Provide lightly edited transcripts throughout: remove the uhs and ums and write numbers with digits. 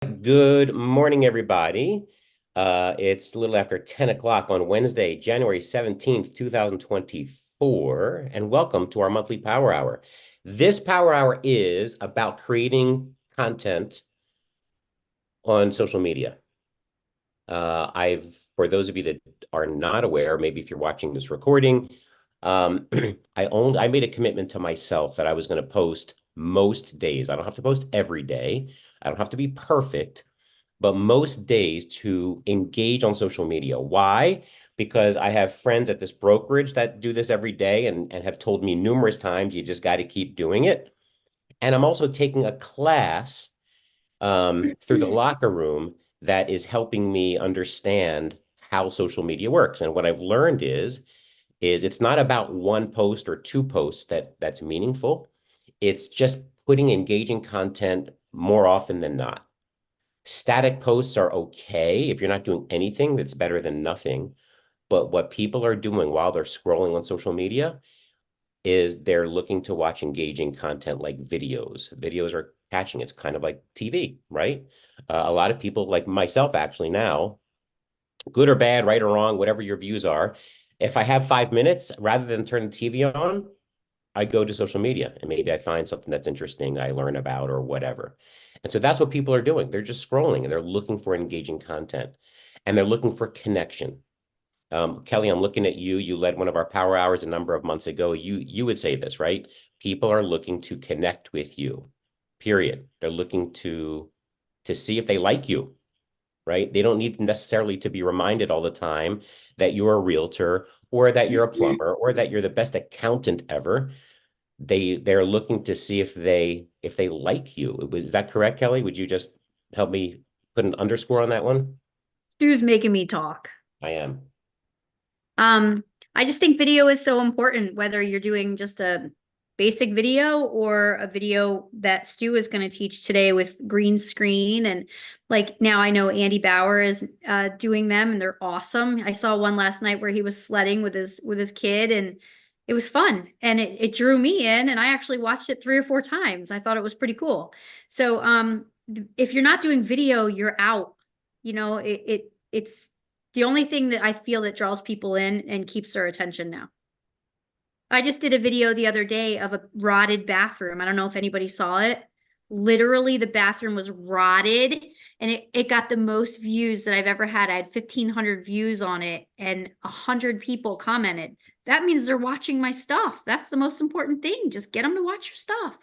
Good morning, everybody. It's a little after 10 o'clock on Wednesday, January 17th, 2024, and welcome to our monthly Power Hour. This Power Hour is about creating content on social media. For those of you that are not aware, maybe if you're watching this recording, I made a commitment to myself that I was going to post most days. I don't have to post every day. I don't have to be perfect, but most days to engage on social media. Why? Because I have friends at this brokerage that do this every day and have told me numerous times, you just got to keep doing it. And I'm also taking a class through the locker room that is helping me understand how social media works. And what I've learned is it's not about one post or two posts that's meaningful. It's just putting engaging content more often than not. Static posts are okay. If you're not doing anything, that's better than nothing. But what people are doing while they're scrolling on social media is they're looking to watch engaging content like videos. Videos are catching. It's kind of like TV, right? A lot of people, like myself, actually now, good or bad, right or wrong, whatever your views are, if I have 5 minutes, rather than turn the TV on, I go to social media and maybe I find something that's interesting I learn about or whatever. And so that's what people are doing. They're just scrolling and they're looking for engaging content and they're looking for connection. Kelly, I'm looking at you. You led one of our power hours a number of months ago. You would say this, right? People are looking to connect with you, period. They're looking to see if they like you, right? They don't need necessarily to be reminded all the time that you're a realtor or that you're a plumber or that you're the best accountant ever. They're looking to see if they like you. Is that correct, Kelly? Would you just help me put an underscore on that one? Stu's making me talk. I am. Um, I just think video is so important, whether you're doing just a basic video or a video that Stu is going to teach today with green screen. And like now I know Andy Bauer is doing them and they're awesome. I saw one last night where he was sledding with his kid and it was fun and it drew me in and I actually watched it 3 or 4 times. I thought it was pretty cool. So if you're not doing video, you're out. It's the only thing that I feel that draws people in and keeps their attention now. I just did a video the other day of a rotted bathroom. I don't know if anybody saw it. Literally, the bathroom was rotted and it got the most views that I've ever had. I had 1,500 views on it and 100 people commented. That means they're watching my stuff. That's the most important thing. Just get them to watch your stuff.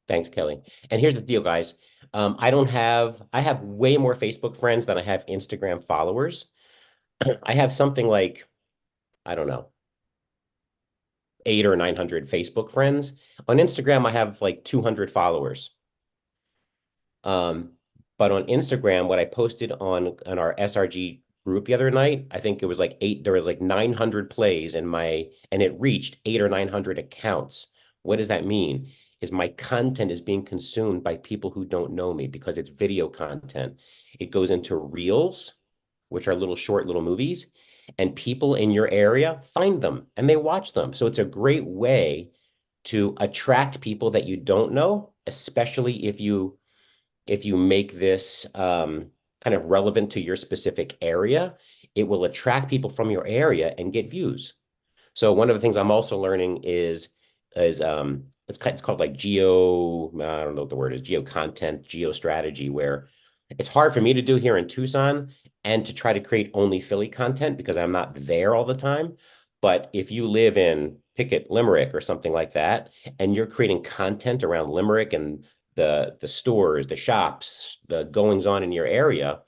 Thanks, Kelly. And here's the deal, guys. I have way more Facebook friends than I have Instagram followers. I have something like, I don't know, 8 or 900 Facebook friends. On Instagram, I have like 200 followers. Um, but on Instagram, what I posted on our SRG group the other night, I think it was like there was like 900 plays and it reached 8 or 900 accounts. What does that mean? Is my content is being consumed by people who don't know me because it's video content. It goes into reels, which are little short little movies, and people in your area find them and they watch them. So it's a great way to attract people that you don't know, especially if you make this kind of relevant to your specific area. It will attract people from your area and get views. So one of the things I'm also learning is it's called like I don't know what the word is, geo content, geo strategy, where it's hard for me to do here in Tucson and to try to create only Philly content because I'm not there all the time. But if you live in Pickett, Limerick, or something like that, and you're creating content around Limerick and the stores, the shops, the goings on in your area,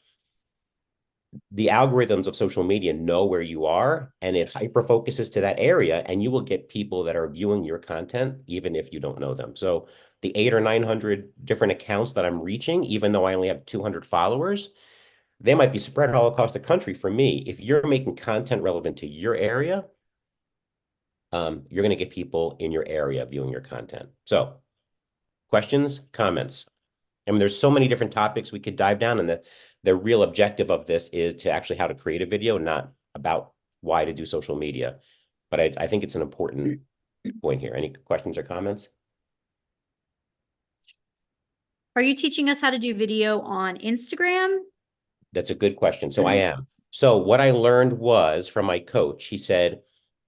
the algorithms of social media know where you are and it hyper focuses to that area and you will get people that are viewing your content even if you don't know them. So the 8 or 900 different accounts that I'm reaching, even though I only have 200 followers, they might be spread all across the country. For me, if you're making content relevant to your area, you're going to get people in your area viewing your content. So questions, comments? I mean, there's so many different topics we could dive down, and the real objective of this is to actually how to create a video, not about why to do social media. But I think it's an important point here. Any questions or comments? Are you teaching us how to do video on Instagram? That's a good question. So I am. So what I learned was from my coach, he said,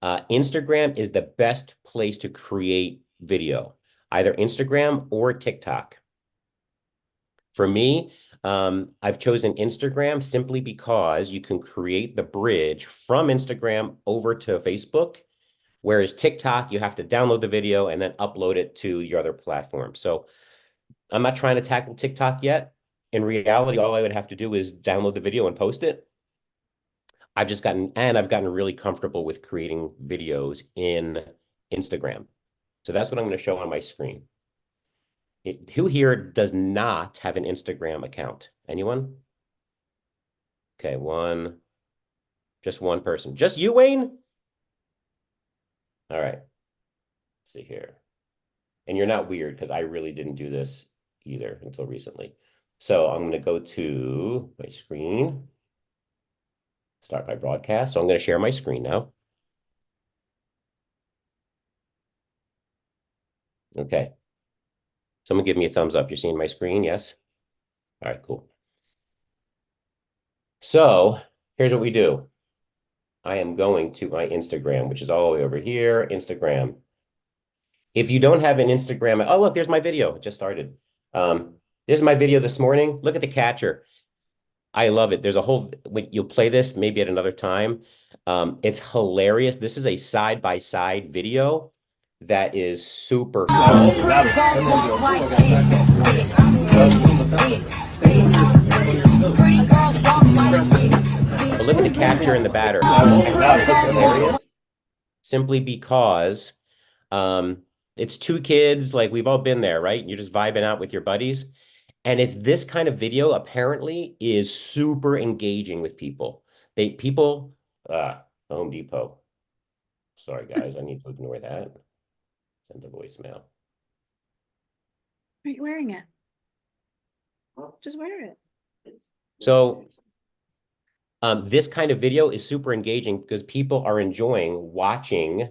Instagram is the best place to create video, either Instagram or TikTok. For me, I've chosen Instagram simply because you can create the bridge from Instagram over to Facebook, whereas TikTok, you have to download the video and then upload it to your other platform. So I'm not trying to tackle TikTok yet. In reality, all I would have to do is download the video and post it. I've gotten really comfortable with creating videos in Instagram. So that's what I'm going to show on my screen. Who here does not have an Instagram account? Anyone? Okay, just one person. Just you, Wayne? All right. Let's see here. And you're not weird because I really didn't do this either until recently. So I'm going to go to my screen, start my broadcast. So I'm going to share my screen now. Okay. Someone give me a thumbs up. You're seeing my screen? Yes? All right, cool. So here's what we do. I am going to my Instagram, which is all the way over here, Instagram. If you don't have an Instagram, oh, look, there's my video. It just started. There's my video this morning. Look at the catcher. I love it. There's a whole, when you'll play this maybe at another time. It's hilarious. This is a side-by-side video that is super fun. But look at the catcher and the batter. It's hilarious simply because it's two kids, like we've all been there, right? You're just vibing out with your buddies. And it's this kind of video apparently is super engaging with people. People, Home Depot. Sorry, guys, I need to ignore that. Send a voicemail. Are you wearing it? Just wear it. So this kind of video is super engaging because people are enjoying watching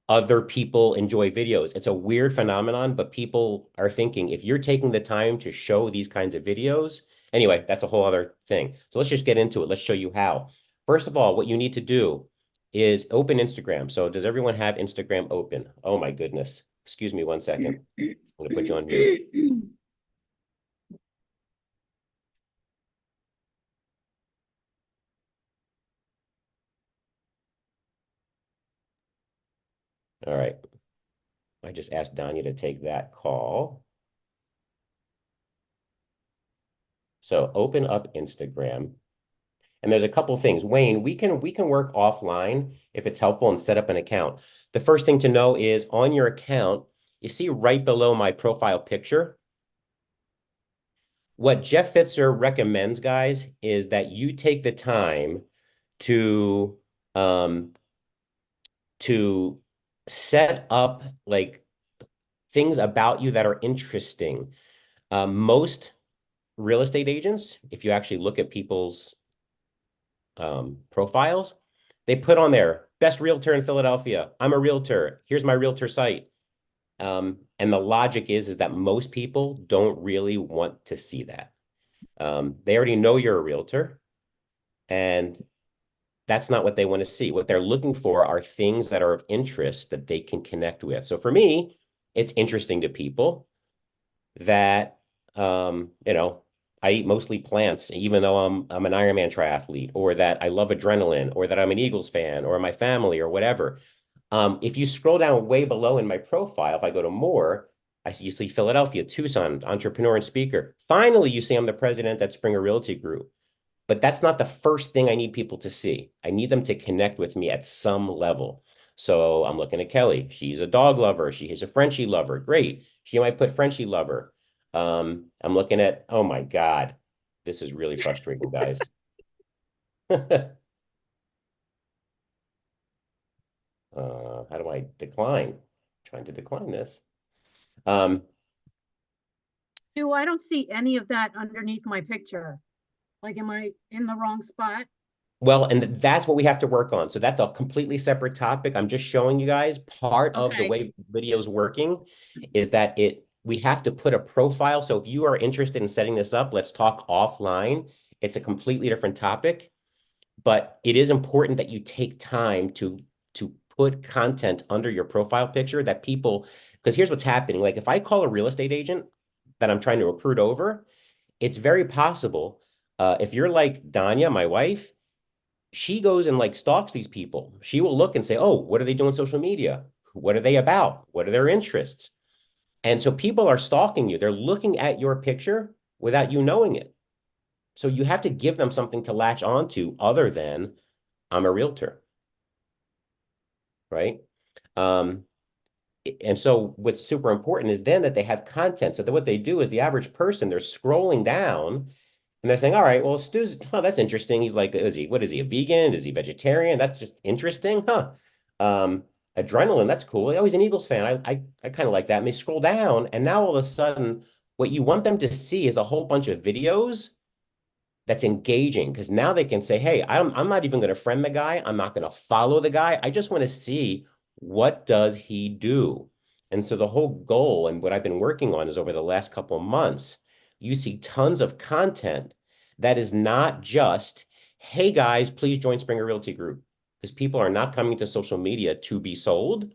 other people enjoy videos. It's a weird phenomenon, but people are thinking if you're taking the time to show these kinds of videos, anyway, that's a whole other thing. So let's just get into it. Let's show you how. First of all, what you need to do is open Instagram. So does everyone have Instagram open? Oh my goodness. Excuse me 1 second. I'm going to put you on mute. All right. I just asked Danya to take that call. So open up Instagram. And there's a couple things. Wayne, we can work offline if it's helpful and set up an account. The first thing to know is on your account, you see right below my profile picture. What Jeff Fitzer recommends, guys, is that you take the time to set up like things about you that are interesting. Most real estate agents, if you actually look at people's profiles, they put on there, best realtor in Philadelphia. I'm a realtor. Here's my realtor site. And the logic is that most people don't really want to see that. They already know you're a realtor, and that's not what they want to see. What they're looking for are things that are of interest that they can connect with. So for me, it's interesting to people that, I eat mostly plants, even though I'm an Ironman triathlete, or that I love adrenaline, or that I'm an Eagles fan, or my family, or whatever. If you scroll down way below in my profile, if I go to more, you see Philadelphia, Tucson, entrepreneur and speaker. Finally, you see I'm the president at Springer Realty Group. But that's not the first thing I need people to see. I need them to connect with me at some level. So I'm looking at Kelly. She's a dog lover. She is a Frenchie lover. Great. She might put Frenchie lover. I'm looking at, oh my God, this is really frustrating, guys. How do I decline? I'm trying to decline this. Stu, I don't see any of that underneath my picture. Like, am I in the wrong spot? Well, and that's what we have to work on. So that's a completely separate topic. I'm just showing you guys part of the Okay. way video's working is that we have to put a profile. So if you are interested in setting this up, let's talk offline. It's a completely different topic, but it is important that you take time to put content under your profile picture that people, because here's what's happening. Like if I call a real estate agent that I'm trying to recruit over, it's very possible, if you're like Danya, my wife, she goes and like stalks these people. She will look and say, oh, what are they doing on social media? What are they about? What are their interests? And so people are stalking you. They're looking at your picture without you knowing it. So you have to give them something to latch onto other than I'm a realtor, right? And so what's super important is then that they have content. So that what they do is the average person, they're scrolling down and they're saying, all right, well, Stu's, oh, that's interesting. He's like, what is he, a vegan? Is he vegetarian? That's just interesting, huh? Adrenaline, that's cool. Oh, he's an Eagles fan. I kind of like that. And they scroll down, and now all of a sudden, what you want them to see is a whole bunch of videos that's engaging, because now they can say, hey, I'm not even going to friend the guy. I'm not going to follow the guy. I just want to see what does he do. And so the whole goal and what I've been working on is over the last couple of months, you see tons of content that is not just, hey guys, please join Springer Realty Group. Because people are not coming to social media to be sold.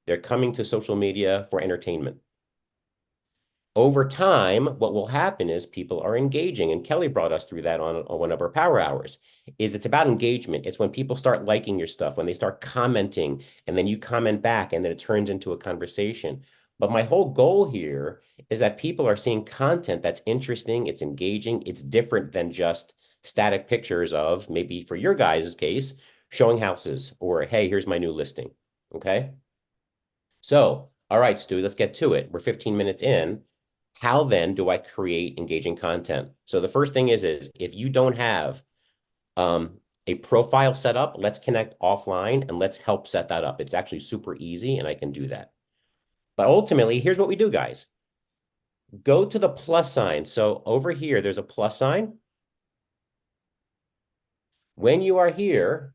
They're coming to social media for entertainment. Over time, what will happen is people are engaging, and Kelly brought us through that on one of our power hours, is it's about engagement. It's when people start liking your stuff, when they start commenting, and then you comment back, and then it turns into a conversation. But my whole goal here is that people are seeing content that's interesting, it's engaging, it's different than just static pictures of, maybe for your guys' case, showing houses, or hey, here's my new listing, okay? So, all right, Stu, let's get to it. We're 15 minutes in. How then do I create engaging content? So the first thing is if you don't have a profile set up, let's connect offline and let's help set that up. It's actually super easy and I can do that. But ultimately, here's what we do, guys. Go to the plus sign. So over here, there's a plus sign. When you are here,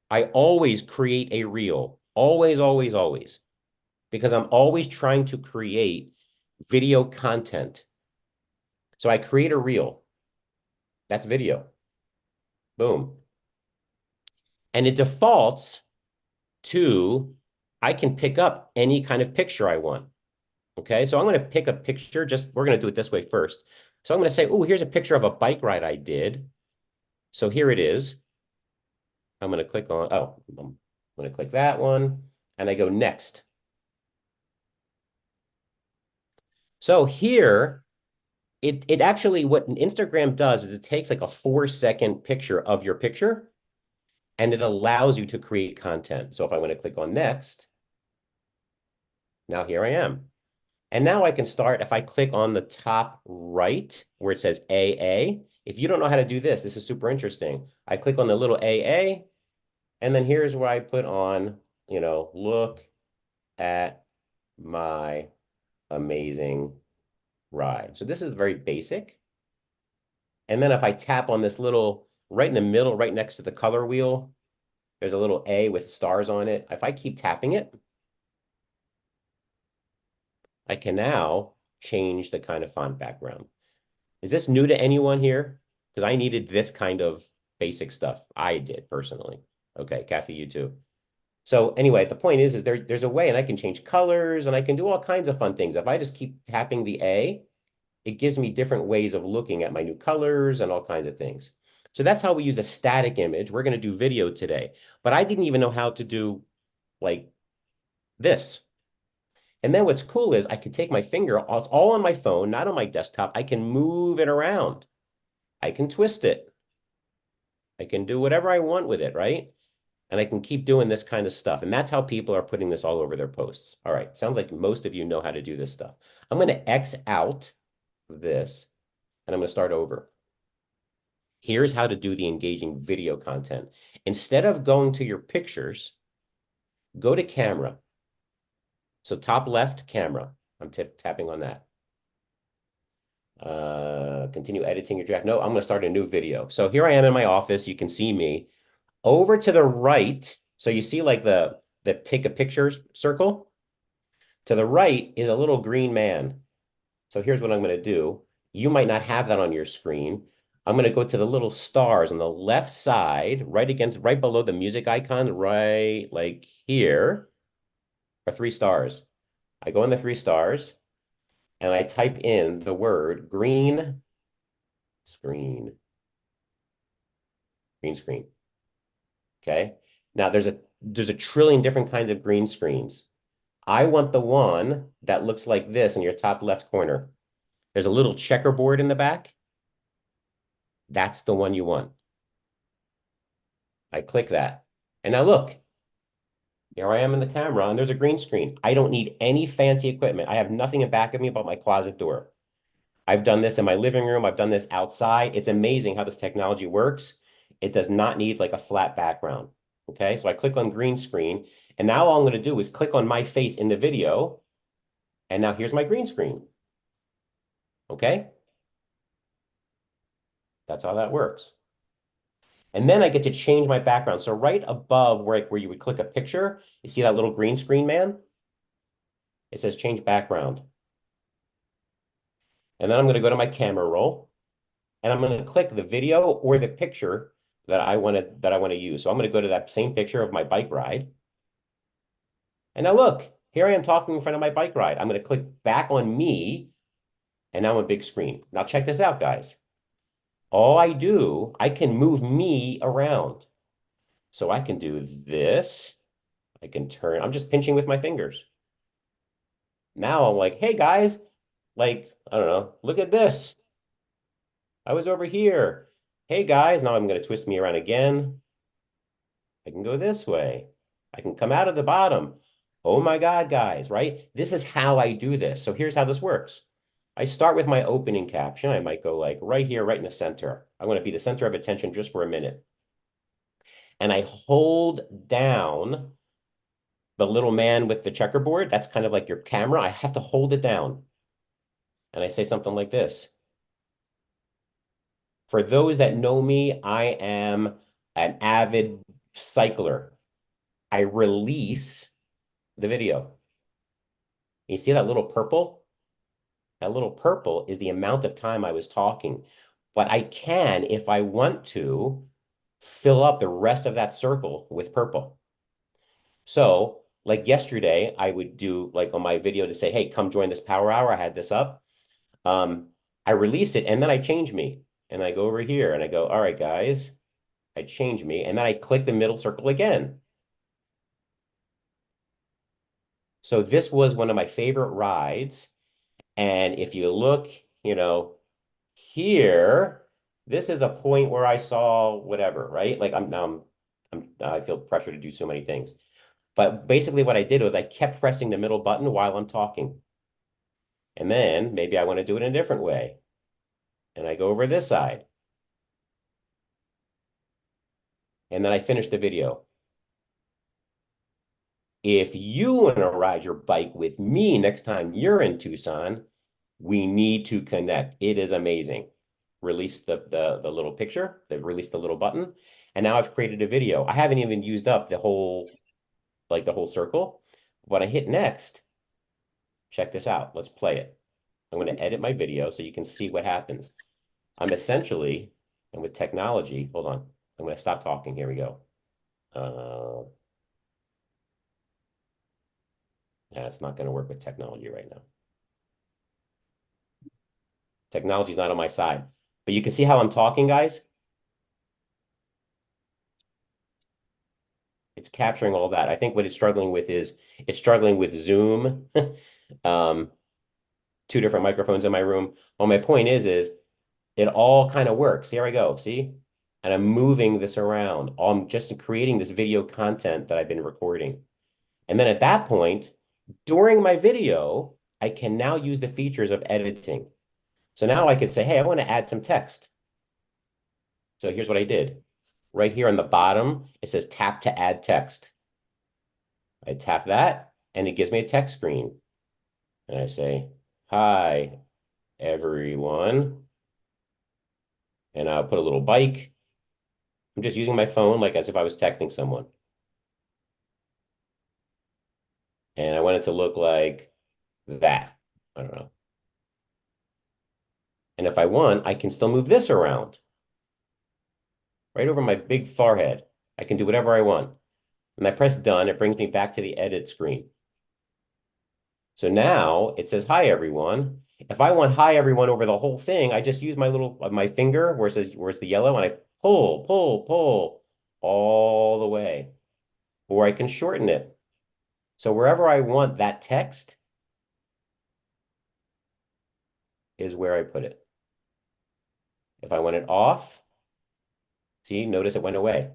I always create a reel. Always, always, always. Because I'm always trying to create video content. So I create a reel. That's video. Boom. And it defaults to, I can pick up any kind of picture I want. Okay, so I'm going to pick a picture. We're going to do it this way first. So I'm going to say, oh, here's a picture of a bike ride I did. So here it is. I'm going to click on, I'm going to click that one. And I go next. So here, it actually, what Instagram does is it takes like a 4-second picture of your picture and it allows you to create content. So if I want to click on next, now here I am. And now I can start, if I click on the top right where it says AA, if you don't know how to do this is super interesting. I click on the little AA, and then here's where I put on, look at my amazing ride. So this is very basic. And then if I tap on this little, right in the middle, right next to the color wheel, there's a little A with stars on it. If I keep tapping it, I can now change the kind of font background. Is this new to anyone here? Because I needed this kind of basic stuff. I did personally. Okay, Kathy, you too. So anyway, the point is there's a way, and I can change colors and I can do all kinds of fun things. If I just keep tapping the A, it gives me different ways of looking at my new colors and all kinds of things. So that's how we use a static image. We're going to do video today, but I didn't even know how to do like this. And then what's cool is I could take my finger, it's all on my phone, not on my desktop. I can move it around. I can twist it. I can do whatever I want with it, right? And I can keep doing this kind of stuff. And that's how people are putting this all over their posts. All right, sounds like most of you know how to do this stuff. I'm going to X out of this, and I'm going to start over. Here's how to do the engaging video content. Instead of going to your pictures, go to camera. So top left, camera. I'm tapping on that. Continue editing your draft. No, I'm going to start a new video. So here I am in my office. You can see me. Over to the right, so you see like the take a picture circle? To the right is a little green man. So here's what I'm going to do. You might not have that on your screen. I'm going to go to the little stars on the left side, right below the music icon, right like here, are 3 stars. I go in the 3 stars and I type in the word green screen, green screen. Okay. Now there's a trillion different kinds of green screens. I want the one that looks like this in your top left corner. There's a little checkerboard in the back. That's the one you want. I click that. And now look, here I am in the camera and there's a green screen. I don't need any fancy equipment. I have nothing in back of me but my closet door. I've done this in my living room. I've done this outside. It's amazing how this technology works. It does not need like a flat background. Okay, so I click on green screen and now all I'm going to do is click on my face in the video. And now here's my green screen. Okay, that's how that works. And then I get to change my background. So right above where you would click a picture, you see that little green screen man? It says change background. And then I'm going to go to my camera roll and I'm going to click the video or the picture that I want to use. So I'm going to go to that same picture of my bike ride. And now look, here I am talking in front of my bike ride. I'm going to click back on me and now I'm a big screen. Now check this out, guys. All I do, I can move me around. So I can do this. I can turn, I'm just pinching with my fingers. Now I'm like, hey guys, like, I don't know, look at this. I was over here. Hey guys, now I'm going to twist me around again. I can go this way. I can come out of the bottom. Oh my God, guys, right? This is how I do this. So here's how this works. I start with my opening caption. I might go like right here, right in the center. I want to be the center of attention just for a minute. And I hold down the little man with the checkerboard. That's kind of like your camera. I have to hold it down. And I say something like this. For those that know me, I am an avid cycler. I release the video. You see that little purple? That little purple is the amount of time I was talking. But I can, if I want to, fill up the rest of that circle with purple. So, like yesterday, I would do like on my video to say, hey, come join this power hour. I had this up. I release it and then I change me. And I go over here and I go, all right, guys, I change me. And then I click the middle circle again. So this was one of my favorite rides. And if you look, here, this is a point where I saw whatever, right? Like I feel pressure to do so many things. But basically what I did was I kept pressing the middle button while I'm talking. And then maybe I want to do it in a different way. And I go over this side. And then I finish the video. If you want to ride your bike with me next time you're in Tucson, we need to connect. It is amazing. Release the little picture, release the little button. And now I've created a video. I haven't even used up the whole circle. When I hit next, check this out. Let's play it. I'm going to edit my video so you can see what happens. I'm essentially, and with technology, hold on. I'm going to stop talking. Here we go. Yeah, it's not going to work with technology right now. Technology's not on my side. But you can see how I'm talking, guys. It's capturing all that. I think what it's struggling with is it's struggling with Zoom. 2 different microphones in my room. Well, my point is it all kind of works. Here I go, see? And I'm moving this around. I'm just creating this video content that I've been recording. And then at that point, during my video, I can now use the features of editing. So now I could say, hey, I want to add some text. So here's what I did. Right here on the bottom, it says tap to add text. I tap that and it gives me a text screen. And I say, hi, everyone. And I'll put a little bike. I'm just using my phone like as if I was texting someone. And I want it to look like that. I don't know. And if I want, I can still move this around right over my big forehead. I can do whatever I want. When I press done, it brings me back to the edit screen. So now it says, hi, everyone. If I want hi, everyone over the whole thing, I just use my finger where it says, where's the yellow, and I pull all the way. Or I can shorten it. So wherever I want that text is where I put it. If I want it off, see, notice it went away.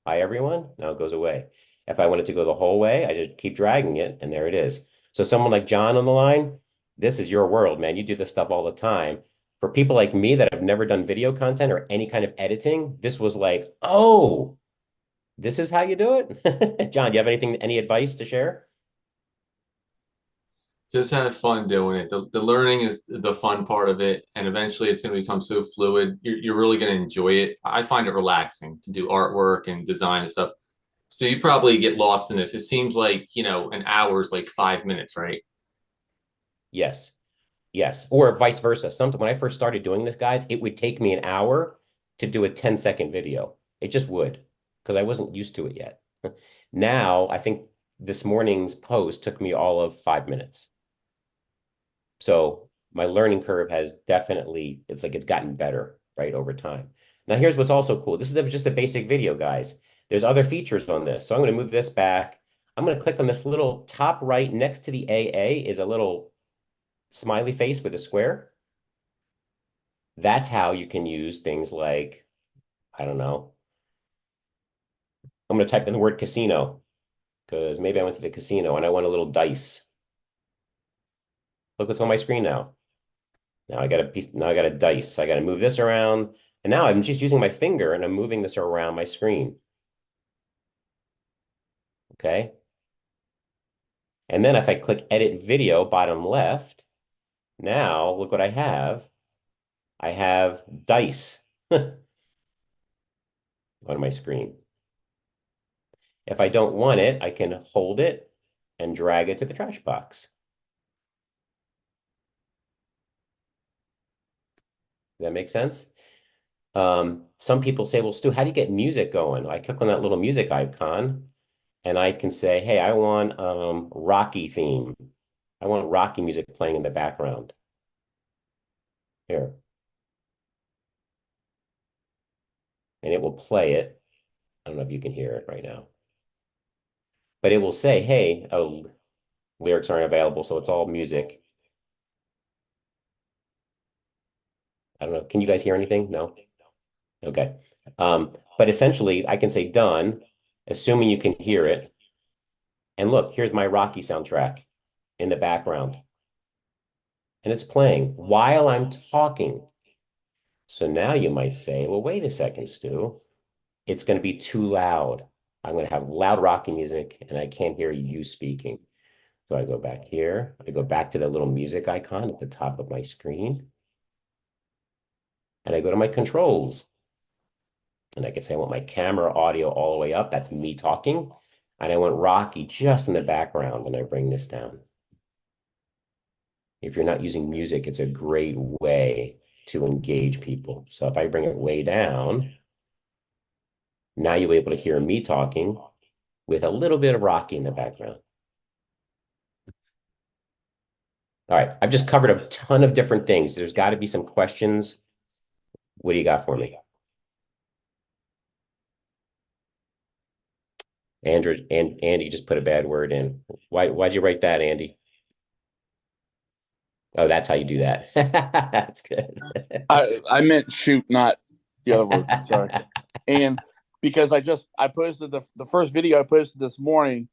Hi, everyone. Now it goes away. If I want it to go the whole way, I just keep dragging it, and there it is. So someone like John on the line, this is your world, man. You do this stuff all the time. For people like me that have never done video content or any kind of editing, this was like, oh, this is how you do it? John, do you have any advice to share? Just have fun doing it. The learning is the fun part of it, and eventually it's going to become so fluid. You're really going to enjoy it. I find it relaxing to do artwork and design and stuff. So you probably get lost in this. It seems like, an hour is like 5 minutes, right? Yes. Yes. Or vice versa. When I first started doing this, guys, it would take me an hour to do a 10-second video. It just would, because I wasn't used to it yet. Now, I think this morning's post took me all of 5 minutes. So my learning curve has definitely, it's gotten better, right, over time. Now, here's what's also cool. This is just a basic video, guys. There's other features on this. So I'm going to move this back. I'm going to click on this little top right next to the AA is a little smiley face with a square. That's how you can use things like, I don't know. I'm going to type in the word casino because maybe I went to the casino and I want a little dice. Look what's on my screen now. Now I got a piece. Now I got a dice. I got to move this around. And now I'm just using my finger and I'm moving this around my screen. Okay. And then if I click edit video, bottom left, now look what I have. I have dice on my screen. If I don't want it, I can hold it and drag it to the trash box. Does that make sense? Some people say, well, Stu, how do you get music going? I click on that little music icon and I can say, hey, I want Rocky theme. I want Rocky music playing in the background. Here. And it will play it. I don't know if you can hear it right now. But it will say, hey, oh, lyrics aren't available, so it's all music. I don't know. Can you guys hear anything? No? Okay. But essentially, I can say done, assuming you can hear it. And look, here's my Rocky soundtrack in the background. And it's playing while I'm talking. So now you might say, well, wait a second, Stu. It's going to be too loud. I'm going to have loud Rocky music and I can't hear you speaking. So I go back here. I go back to the little music icon at the top of my screen. And I go to my controls. And I can say I want my camera audio all the way up. That's me talking. And I want Rocky just in the background. And I bring this down. If you're not using music, it's a great way to engage people. So if I bring it way down, now you'll be able to hear me talking with a little bit of Rocky in the background. All right, I've just covered a ton of different things. There's got to be some questions. What do you got for me? Andrew and Andy just put a bad word in. Why'd you write that, Andy? Oh, that's how you do that. That's good. I meant shoot, not the other word. Sorry. And because I posted the first video I posted this morning,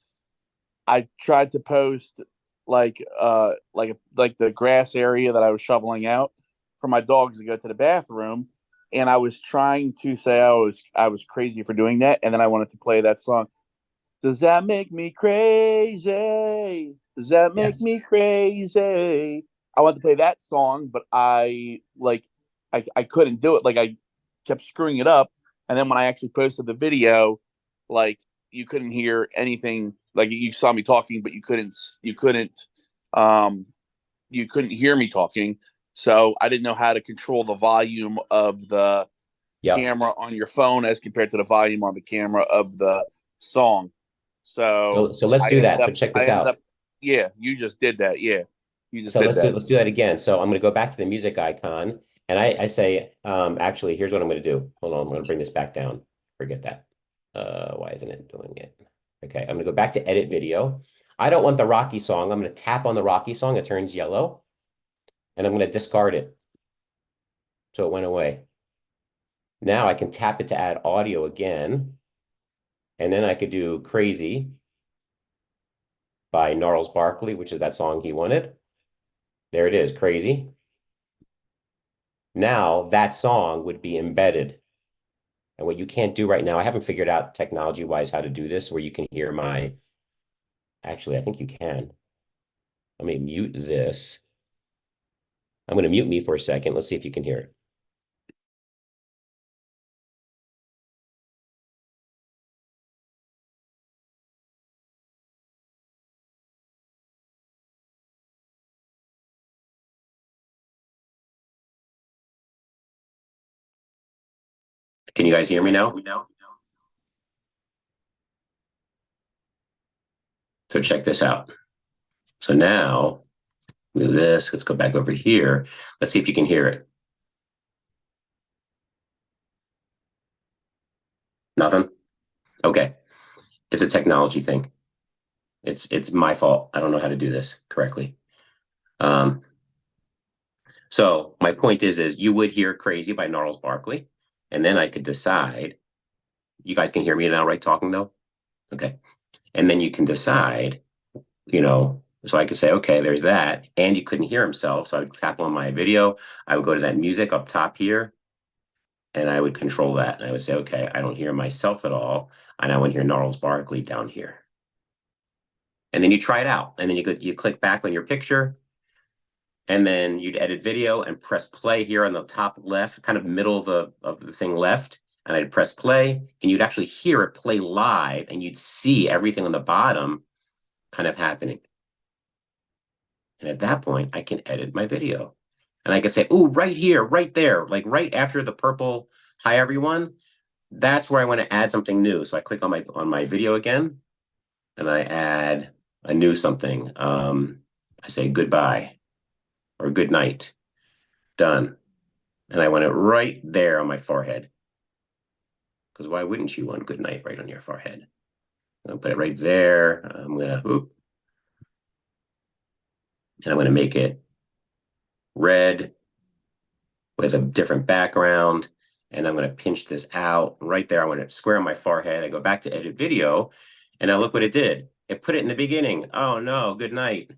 I tried to post like the grass area that I was shoveling out for my dogs to go to the bathroom, and I was trying to say I was crazy for doing that, and then I wanted to play that song. Does that make me crazy? Does that make me crazy? I wanted to play that song, but I couldn't do it. Like I kept screwing it up, and then when I actually posted the video, like you couldn't hear anything. Like you saw me talking, but you couldn't you couldn't hear me talking. So I didn't know how to control the volume of the Yep. camera on your phone as compared to the volume on the camera of the song. So So let's I do ended that. So up, check I this ended out. up, yeah, you just did that. Yeah, you just So did that. let's do that again. So I'm going to go back to the music icon, and I say, actually, here's what I'm going to do. Hold on, I'm going to bring this back down. Forget that. Why isn't it doing it? Okay, I'm going to go back to edit video. I don't want the Rocky song. I'm going to tap on the Rocky song. It turns yellow, and I'm going to discard it. So it went away. Now I can tap it to add audio again, and then I could do Crazy by Gnarls Barkley, which is that song he wanted. There it is, Crazy. Now that song would be embedded. And what you can't do right now, I haven't figured out technology-wise how to do this, where you can hear my, actually, I think you can. Let me mute this. I'm going to mute me for a second. Let's see if you can hear it. Can you guys hear me now? So check this out. So now, move this. Let's go back over here. Let's see if you can hear it. Nothing? Okay. It's a technology thing. It's my fault. I don't know how to do this correctly. So my point is you would hear Crazy by Gnarls Barkley, and then I could decide. You guys can hear me now, right? Talking though? Okay. And then you can decide, so I could say, okay, there's that. And he couldn't hear himself. So I would tap on my video. I would go to that music up top here, and I would control that. And I would say, okay, I don't hear myself at all. And I want to hear Gnarls Barkley down here. And then you try it out. And then you click back on your picture. And then you'd edit video and press play here on the top left, kind of middle of the thing left. And I'd press play, and you'd actually hear it play live, and you'd see everything on the bottom kind of happening. And at that point, I can edit my video. And I can say, oh, right here, right there, like right after the purple, hi, everyone. That's where I want to add something new. So I click on my video again, and I add a new something. I say goodbye or good night. Done. And I want it right there on my forehead. Because why wouldn't you want good night right on your forehead? I'll put it right there. I'm going to, and I'm going to make it red with a different background. And I'm going to pinch this out right there. I want it square on my forehead. I go back to edit video, and now look what it did. It put it in the beginning. Oh no, good night.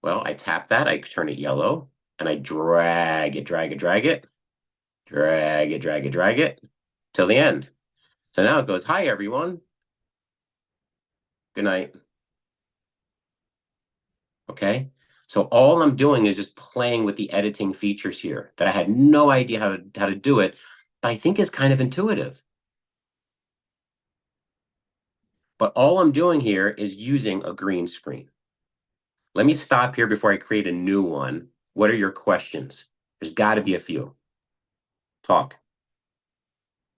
Well, I tap that, I turn it yellow, and I drag it, drag it, drag it, drag it, drag it, drag it till the end. So now it goes, hi, everyone. Good night. Okay. So all I'm doing is just playing with the editing features here that I had no idea how to do it, but I think is kind of intuitive. But all I'm doing here is using a green screen. Let me stop here before I create a new one. What are your questions? There's got to be a few. Talk.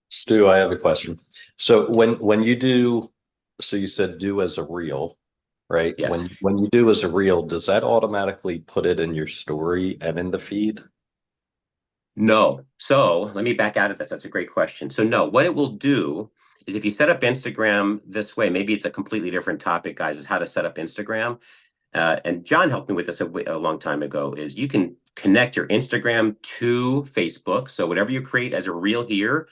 Stu, I have a question. So when you do, so you said do as a reel, right? Yes. When you do as a reel, does that automatically put it in your story and in the feed? No. So let me back out of this. That's a great question. So no, what it will do is if you set up Instagram this way, maybe it's a completely different topic, guys, is how to set up Instagram. And John helped me with this a long time ago, is you can connect your Instagram to Facebook. So whatever you create as a reel here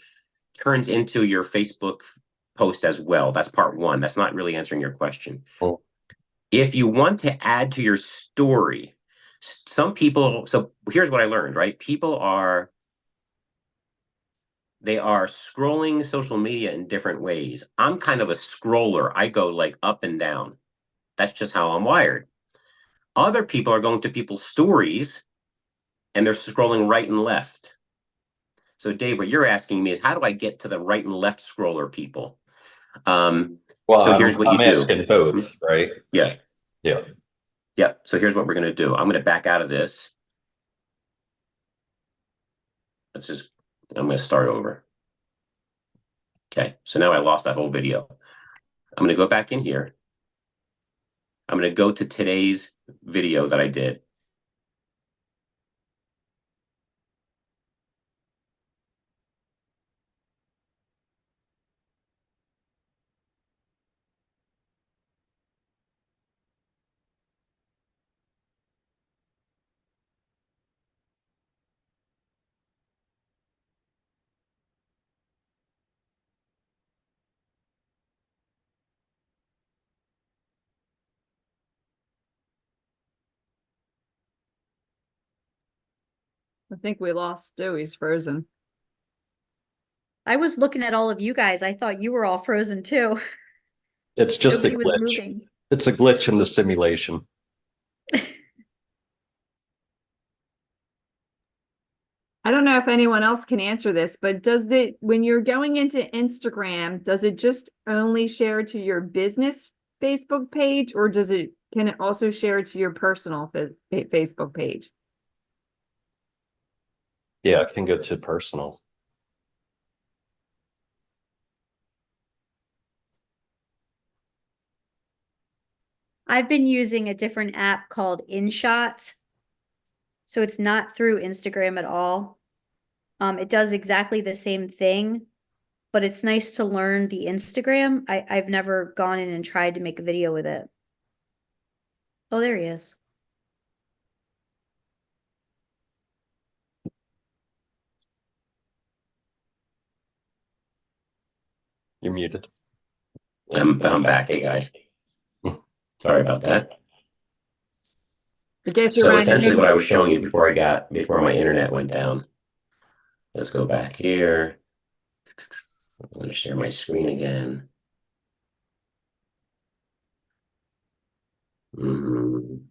turns into your Facebook post as well. That's part one. That's not really answering your question. Oh. If you want to add to your story, some people, so here's what I learned, right? They are scrolling social media in different ways. I'm kind of a scroller. I go like up and down. That's just how I'm wired. Other people are going to people's stories and they're scrolling right and left. So Dave, what you're asking me is how do I get to the right and left scroller people? Well, So here's what you I'm do. asking both, right? Yeah. Yeah. Yep. So here's what we're going to do. I'm going to back out of this. I'm going to start over. Okay. So now I lost that whole video. I'm going to go back in here. I'm going to go to today's video that I did. I think we lost Stu. He's frozen. I was looking at all of you guys. I thought you were all frozen too. It's just a Nobody was glitch. moving. It's a glitch in the simulation. I don't know if anyone else can answer this, but does it, when you're going into Instagram, does it just only share to your business Facebook page, or can it also share to your personal Facebook page? Yeah, it can go to personal. I've been using a different app called InShot. So it's not through Instagram at all. It does exactly the same thing, but it's nice to learn the Instagram. I've never gone in and tried to make a video with it. Oh, there he is. You're muted. I'm back. Hey, guys. Sorry about that. I guess you're So running. essentially what I was showing you before my internet went down. Let's go back here. I'm going to share my screen again. Am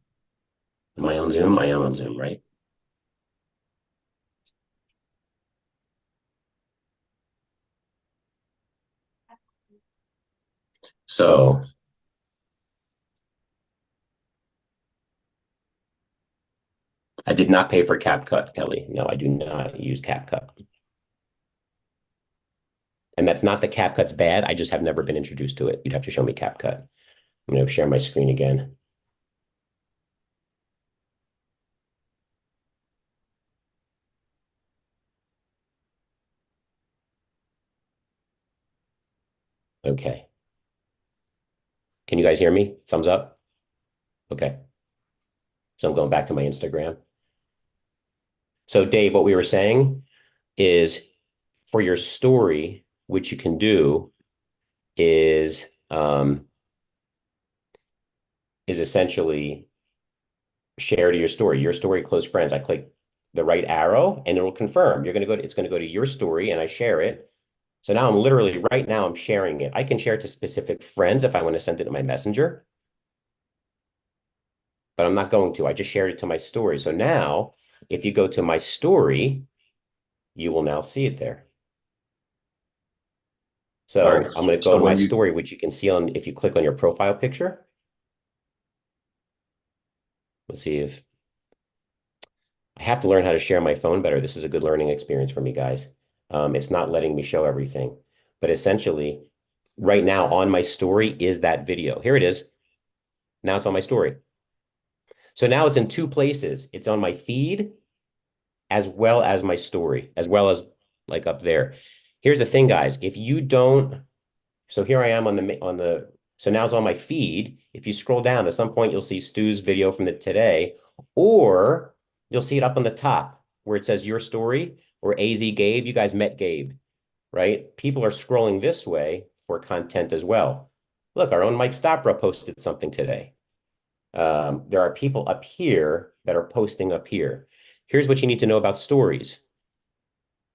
I on Zoom? I am on Zoom, right? So I did not pay for CapCut, Kelly. No, I do not use CapCut. And that's not that CapCut's bad. I just have never been introduced to it. You'd have to show me CapCut. I'm going to share my screen again. Okay. Can you guys hear me? Thumbs up? Okay. So I'm going back to my Instagram. So Dave, what we were saying is for your story, which you can do is essentially share to your story, close friends. I click the right arrow and it will confirm. It's going to go to your story and I share it. So now right now I'm sharing it. I can share it to specific friends if I want to send it to my messenger, but I'm not going to. I just shared it to my story. So now if you go to my story, you will now see it there. So All right, I'm going to so go to my when you- story, which you can see if you click on your profile picture. Let's see if I have to learn how to share my phone better. This is a good learning experience for me, guys. It's not letting me show everything, but essentially right now on my story is that video. Here it is. Now it's on my story. So now it's in two places. It's on my feed as well as my story, as well as like up there. Here's the thing, guys. If you don't, so here I am so now it's on my feed. If you scroll down, at some point you'll see Stu's video from today, or you'll see it up on the top where it says your story or AZ Gabe. You guys met Gabe, right? People are scrolling this way for content as well. Look, our own Mike Stopra posted something today. There are people up here that are posting up here. Here's what you need to know about stories.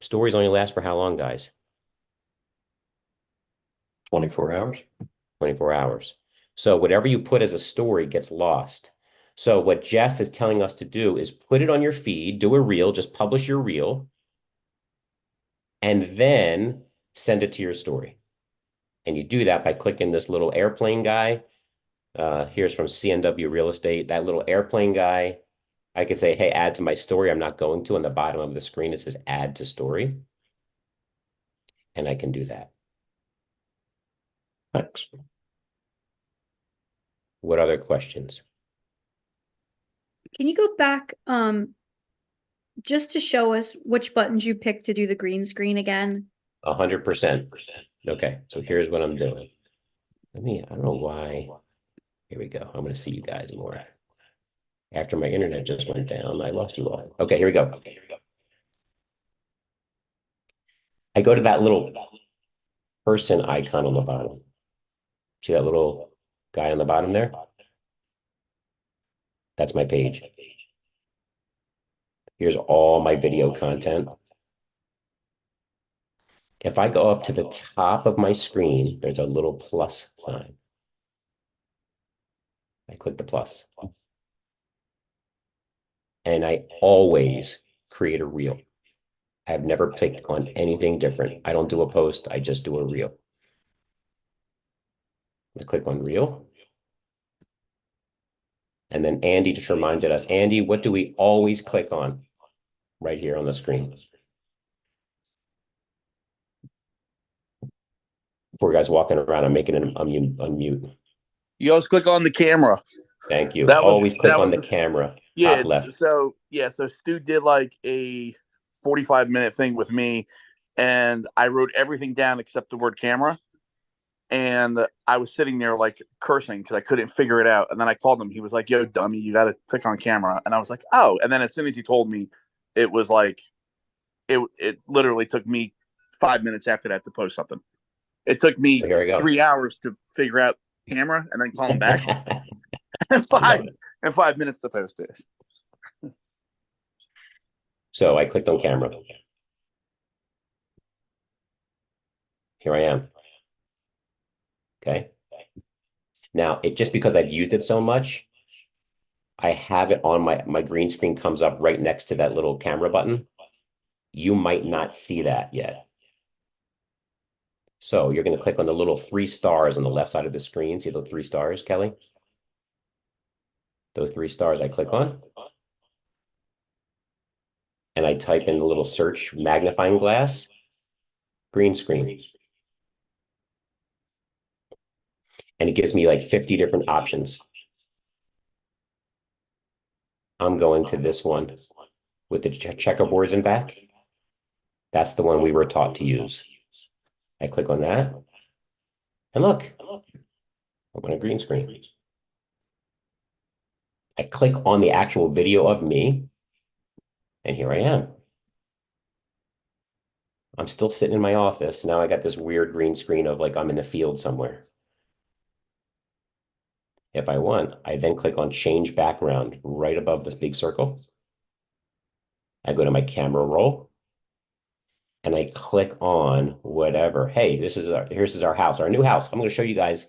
Stories only last for how long, guys? 24 hours. 24 hours. So whatever you put as a story gets lost. So what Jeff is telling us to do is put it on your feed, do a reel, just publish your reel, and then send it to your story. And you do that by clicking this little airplane guy Here's from CNW Real Estate. That little airplane guy, I could say, hey, add to my story. I'm not going to. On the bottom of the screen, it says add to story. And I can do that. Thanks. What other questions? Can you go back, just to show us which buttons you picked to do the green screen again? 100%. Okay, so here's what I'm doing. I don't know why. Here we go. I'm going to see you guys more. After my internet just went down, I lost you all. Okay, here we go. I go to that little person icon on the bottom. See that little guy on the bottom there? That's my page. Here's all my video content. If I go up to the top of my screen, there's a little plus sign. I click the plus. And I always create a reel. I've never clicked on anything different. I don't do a post, I just do a reel. Let's click on reel. And then Andy just reminded us, Andy, what do we always click on? Right here on the screen. Poor guy's walking around, I'm making him unmute. You always click on the camera. Thank you. That was- Always click that on the was- camera, Yeah. top left. So Stu did like a 45-minute thing with me, and I wrote everything down except the word camera. And I was sitting there like cursing because I couldn't figure it out. And then I called him. He was like, "Yo, dummy, you got to click on camera." And I was like, "Oh." And then as soon as he told me, it was like, it literally took me 5 minutes after that to post something. It took me So here we go. 3 hours to figure out camera and then call him back, and five minutes to post this. So I clicked on camera. Here I am. Okay. Now, just because I've used it so much, I have it on my green screen comes up right next to that little camera button. You might not see that yet. So you're going to click on the little 3 stars on the left side of the screen. See the 3 stars, Kelly? Those 3 stars I click on. And I type in the little search magnifying glass, green screen. And it gives me like 50 different options. I'm going to this one with the checkerboards in back. That's the one we were taught to use. I click on that. And look, I'm on a green screen. I click on the actual video of me. And here I am. I'm still sitting in my office. Now I got this weird green screen of like I'm in the field somewhere. If I want, I then click on change background right above this big circle. I go to my camera roll and I click on whatever. Hey, here's our house, our new house. I'm going to show you guys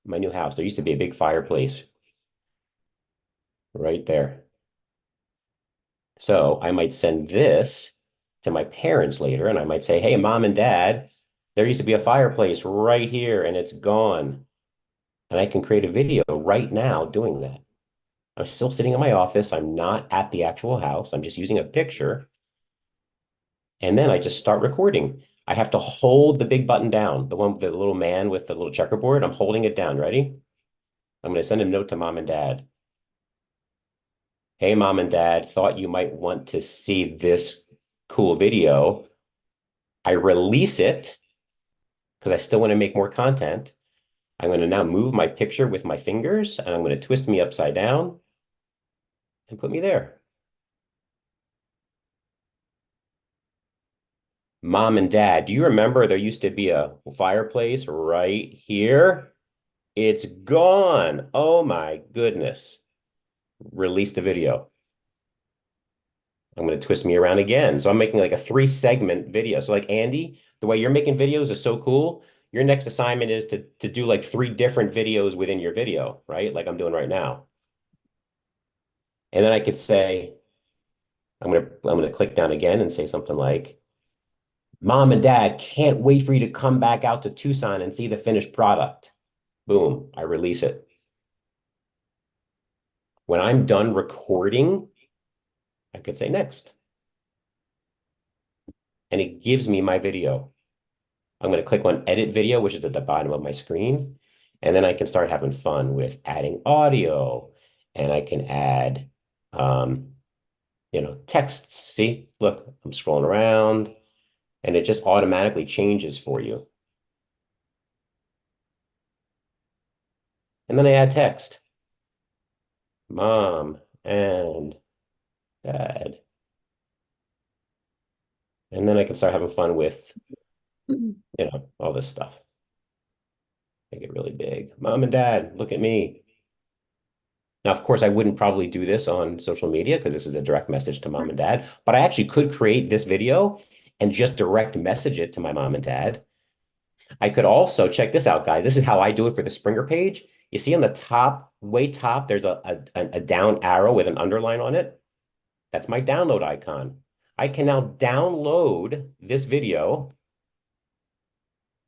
my new house. There used to be a big fireplace right there. So I might send this to my parents later and I might say, hey, mom and dad, there used to be a fireplace right here and it's gone. And I can create a video right now doing that. I'm still sitting in my office. I'm not at the actual house. I'm just using a picture. And then I just start recording. I have to hold the big button down, the one with the little man with the little checkerboard. I'm holding it down. Ready? I'm going to send a note to mom and dad. Hey, mom and dad, thought you might want to see this cool video. I release it because I still want to make more content. I'm going to now move my picture with my fingers and I'm going to twist me upside down and put me there. Mom and dad, do you remember there used to be a fireplace right here? It's gone. Oh my goodness. Release the video. I'm going to twist me around again. So I'm making like a 3-segment video. So like Andy, the way you're making videos is so cool. Your next assignment is to do like 3 different videos within your video, right? Like I'm doing right now. And then I could say, I'm gonna click down again and say something like, Mom and Dad, can't wait for you to come back out to Tucson and see the finished product. Boom, I release it. When I'm done recording, I could say next. And it gives me my video. I'm going to click on edit video, which is at the bottom of my screen. And then I can start having fun with adding audio, and I can add, texts. See, look, I'm scrolling around and it just automatically changes for you. And then I add text. Mom and dad. And then I can start having fun with, all this stuff. Make it really big. Mom and dad, look at me. Now, of course, I wouldn't probably do this on social media because this is a direct message to mom and dad, but I actually could create this video and just direct message it to my mom and dad. I could also, check this out, guys. This is how I do it for the Springer page. You see on the top, way top, there's a down arrow with an underline on it. That's my download icon. I can now download this video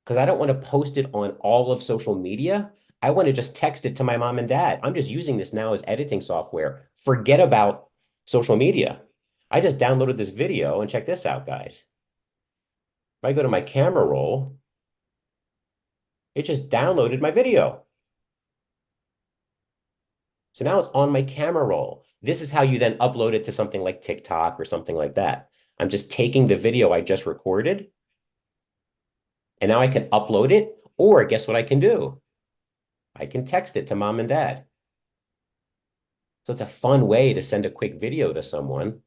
because I don't want to post it on all of social media. I want to just text it to my mom and dad. I'm just using this now as editing software. Forget about social media. I just downloaded this video, and check this out, guys. If I go to my camera roll, it just downloaded my video. So now it's on my camera roll. This is how you then upload it to something like TikTok or something like that. I'm just taking the video I just recorded, and now I can upload it, or guess what I can do? I can text it to mom and dad. So it's a fun way to send a quick video to someone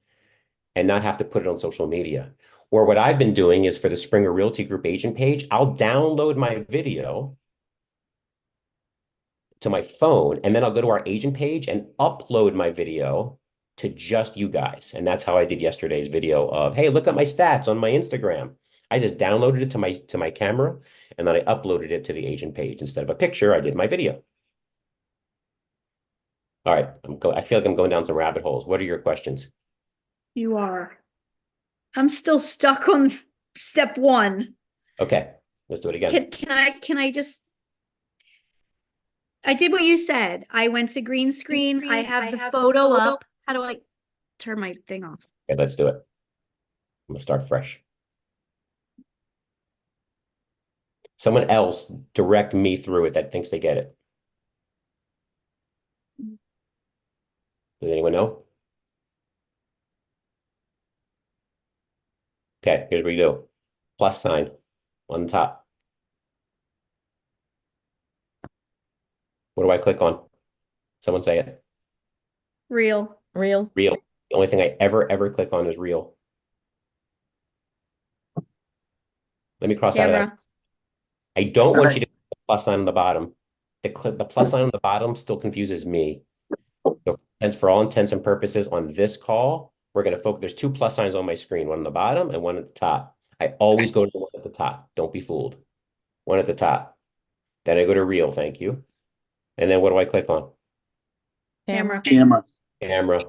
and not have to put it on social media. Or what I've been doing is for the Springer Realty Group agent page, I'll download my video to my phone, and then I'll go to our agent page and upload my video to just you guys. And that's how I did yesterday's video of, hey, look at my stats on my Instagram. I just downloaded it to my camera, and then I uploaded it to the agent page. Instead of a picture, I did my video. All right, I feel like I'm going down some rabbit holes. What are your questions? You are. I'm still stuck on step 1. Okay, let's do it again. Can I just, I did what you said. I went to green screen. I have the photo up. How do I turn my thing off? Okay, let's do it. I'm gonna start fresh. Someone else direct me through it that thinks they get it. Does anyone know? Okay, here's what you do. Plus sign on the top. What do I click on? Someone say it. Reel. Reels. Reel. The only thing I ever click on is reel. Let me cross out of Camera. that. I don't want you to click the plus sign on the bottom. The plus sign on the bottom still confuses me. So, and for all intents and purposes on this call, we're going to focus. There's 2 plus signs on my screen, one on the bottom and one at the top. I always go to the one at the top. Don't be fooled. One at the top. Then I go to reel, thank you. And then what do I click on? Camera. Camera. Camera.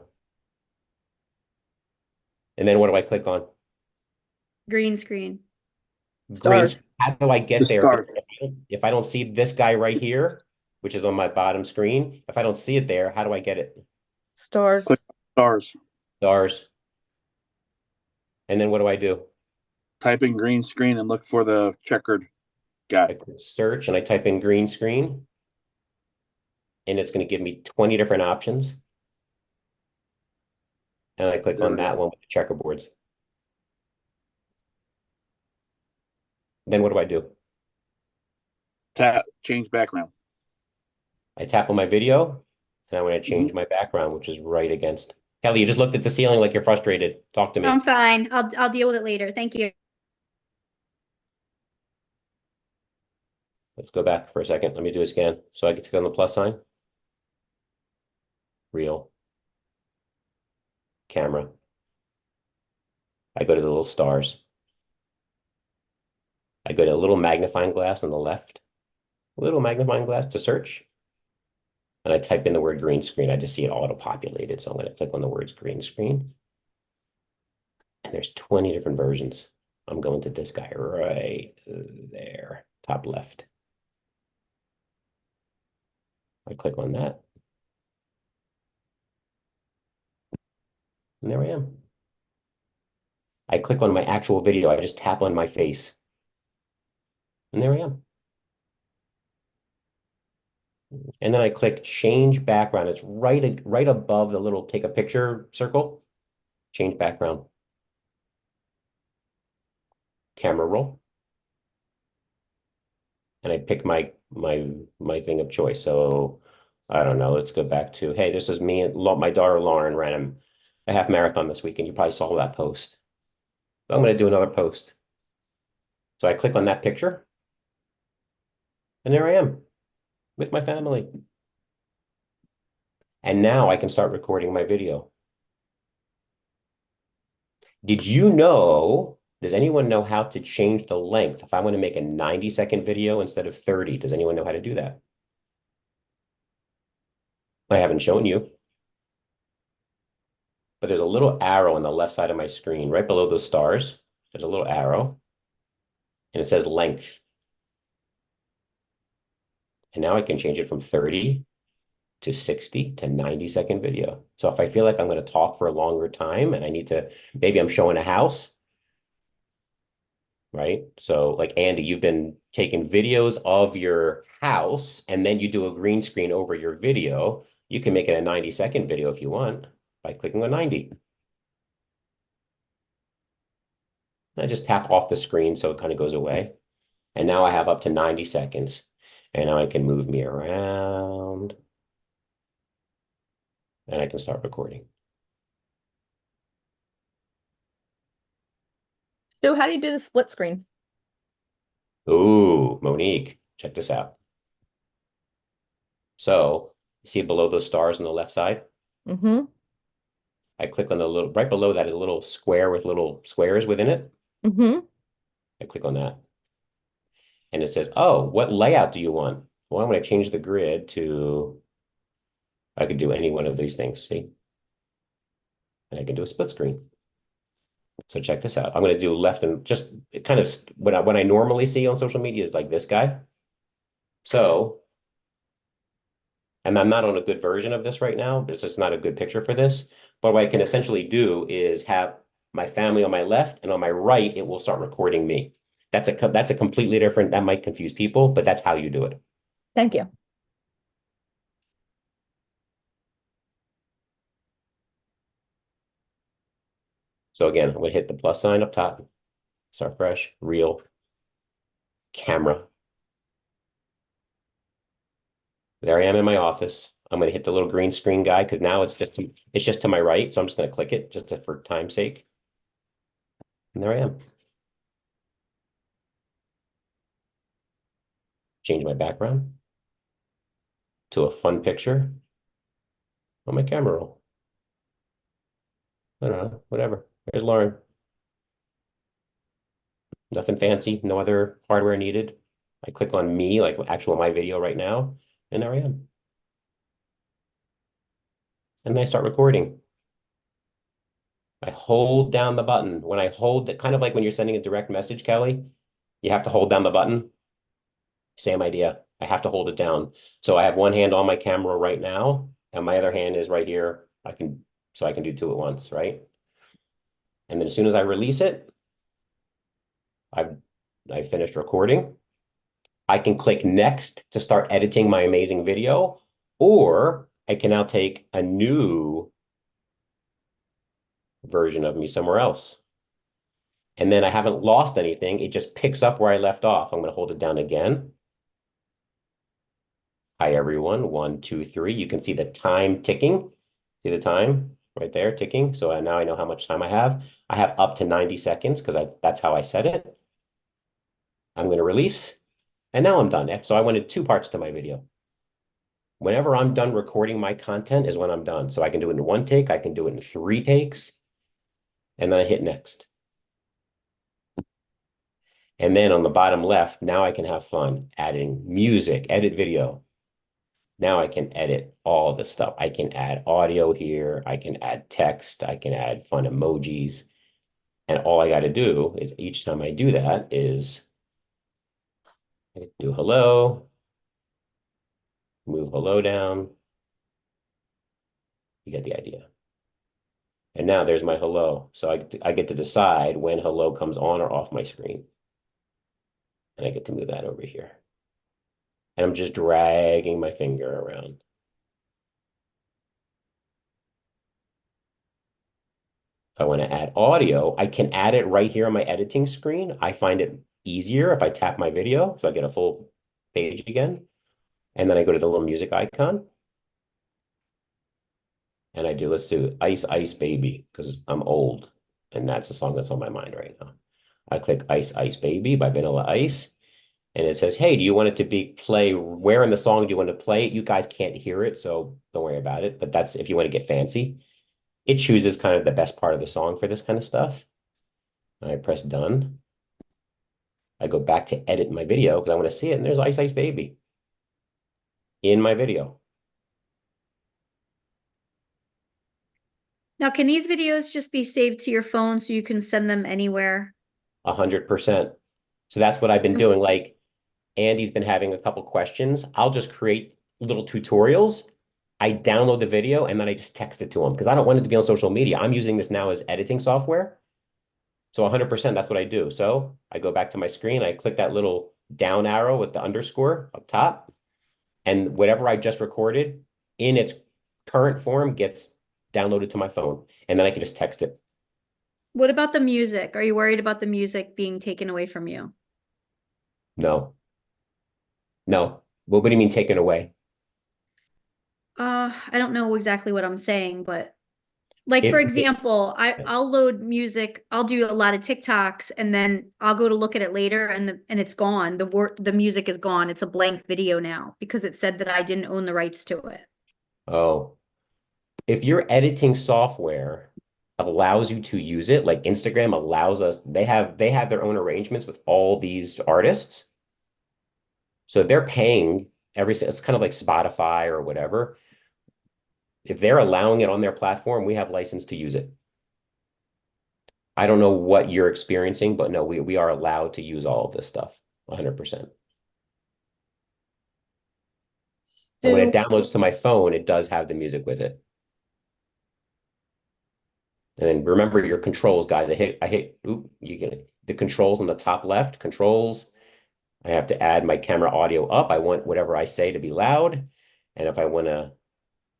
And then what do I click on? Green screen. Green. Stars. How do I get The there? stars. If I don't see this guy right here, which is on my bottom screen, if I don't see it there, how do I get it? Stars. Click. Stars. Stars. And then what do I do? Type in green screen and look for the checkered guy. I click search and I type in green screen. And it's going to give me 20 different options. And I click on that one with the checkerboards. Then what do I do? Tap, change background. I tap on my video, and I'm going to change my background, which is right against. Kelly, you just looked at the ceiling like you're frustrated. Talk to me. I'm fine. I'll deal with it later. Thank you. Let's go back for a second. Let me do a scan. So I get to click on the plus sign. Reel. Camera. I go to the little stars. I go to a little magnifying glass on the left. Little magnifying glass to search. And I type in the word green screen. I just see it auto-populated. So I'm going to click on the words green screen. And there's 20 different versions. I'm going to this guy right there, top left. I click on that. And there I am. I click on my actual video. I just tap on my face. And there I am. And then I click change background. It's right above the little take a picture circle. Change background. Camera roll. And I pick my thing of choice. So I don't know. Let's go back to, hey, this is me and my daughter Lauren ran a half marathon this weekend. You probably saw that post. So I'm going to do another post. So I click on that picture. And there I am with my family. And now I can start recording my video. Did you know, does anyone know how to change the length? If I want to make a 90-second video instead of 30, does anyone know how to do that? I haven't shown you. But there's a little arrow on the left side of my screen, right below those stars. There's a little arrow. And it says length. And now I can change it from 30 to 60 to 90-second video. So if I feel like I'm going to talk for a longer time and I need to, maybe I'm showing a house, right? So like Andy, you've been taking videos of your house and then you do a green screen over your video. You can make it a 90-second video if you want by clicking on 90. I just tap off the screen so it kind of goes away. And now I have up to 90 seconds. And now I can move me around. And I can start recording. Stu, how do you do the split screen? Ooh, Monique, check this out. So, see below those stars on the left side? Mm-hmm. I click on the little, right below that, a little square with little squares within it. Mm-hmm. I click on that. And it says, oh, what layout do you want? Well, I'm going to change the grid to, I could do any one of these things, see? And I can do a split screen. So check this out. I'm going to do left and just kind of what I normally see on social media is like this guy. So, and I'm not on a good version of this right now. It's just not a good picture for this. But what I can essentially do is have my family on my left and on my right, it will start recording me. That's a completely different, that might confuse people, but that's how you do it. Thank you. So again, I'm going to hit the plus sign up top, start fresh, reel, camera. There I am in my office. I'm going to hit the little green screen guy because now it's just to my right. So I'm just going to click it just for time's sake. And there I am. Change my background to a fun picture on my camera roll. I don't know, whatever. There's Lauren. Nothing fancy, no other hardware needed. I click on me, like actual my video right now, and there I am. And then I start recording. I hold down the button. When I hold it, kind of like when you're sending a direct message, Kelly, you have to hold down the button. Same idea. I have to hold it down. So I have one hand on my camera right now, and my other hand is right here. So I can do two at once, right? And then as soon as I release it, I've finished recording. I can click next to start editing my amazing video, or I can now take a new version of me somewhere else. And then I haven't lost anything. It just picks up where I left off. I'm going to hold it down again. Hi, everyone. 1, 2, 3. You can see the time ticking. See the time right there ticking. So now I know how much time I have. I have up to 90 seconds because that's how I set it. I'm going to release. And now I'm done. So I wanted 2 parts to my video. Whenever I'm done recording my content is when I'm done. So I can do it in 1 take. I can do it in 3 takes. And then I hit next. And then on the bottom left, now I can have fun adding music, edit video. Now I can edit all the stuff. I can add audio here. I can add text. I can add fun emojis. And all I got to do is each time I do that is I do hello, move hello down. You get the idea. And now there's my hello. So I get to decide when hello comes on or off my screen. And I get to move that over here. And I'm just dragging my finger around. If I want to add audio, I can add it right here on my editing screen. I find it easier if I tap my video, so I get a full page again. And then I go to the little music icon. And I do, let's do Ice Ice Baby, because I'm old. And that's the song that's on my mind right now. I click Ice Ice Baby by Vanilla Ice. And it says, hey, do you want it to be play? Where in the song do you want to play it? You guys can't hear it, so don't worry about it. But that's if you want to get fancy. It chooses kind of the best part of the song for this kind of stuff. And I press done. I go back to edit my video because I want to see it. And there's Ice Ice Baby in my video. Now, can these videos just be saved to your phone so you can send them anywhere? 100%. So that's what I've been doing. Like Andy's been having a couple questions. I'll just create little tutorials. I download the video and then I just text it to him because I don't want it to be on social media. I'm using this now as editing software. So 100%, that's what I do. So I go back to my screen. I click that little down arrow with the underscore up top. And whatever I just recorded in its current form gets downloaded to my phone. And then I can just text it. What about the music? Are you worried about the music being taken away from you? No. No. What do you mean taken away? I don't know exactly what I'm saying, but like, If for it- example, I'll load music, I'll do a lot of TikToks and then I'll go to look at it later and it's gone. The music is gone. It's a blank video now because it said that I didn't own the rights to it. Oh, if your editing software allows you to use it, like Instagram allows us, they have their own arrangements with all these artists. So they're paying it's kind of like Spotify or whatever. If they're allowing it on their platform, we have license to use it. I don't know what you're experiencing, but no, we are allowed to use all of this stuff 100%. And when it Stu, downloads to my phone, it does have the music with it. And then remember your controls, guys. The controls on the top left, controls. I have to add my camera audio up. I want whatever I say to be loud. And if I want to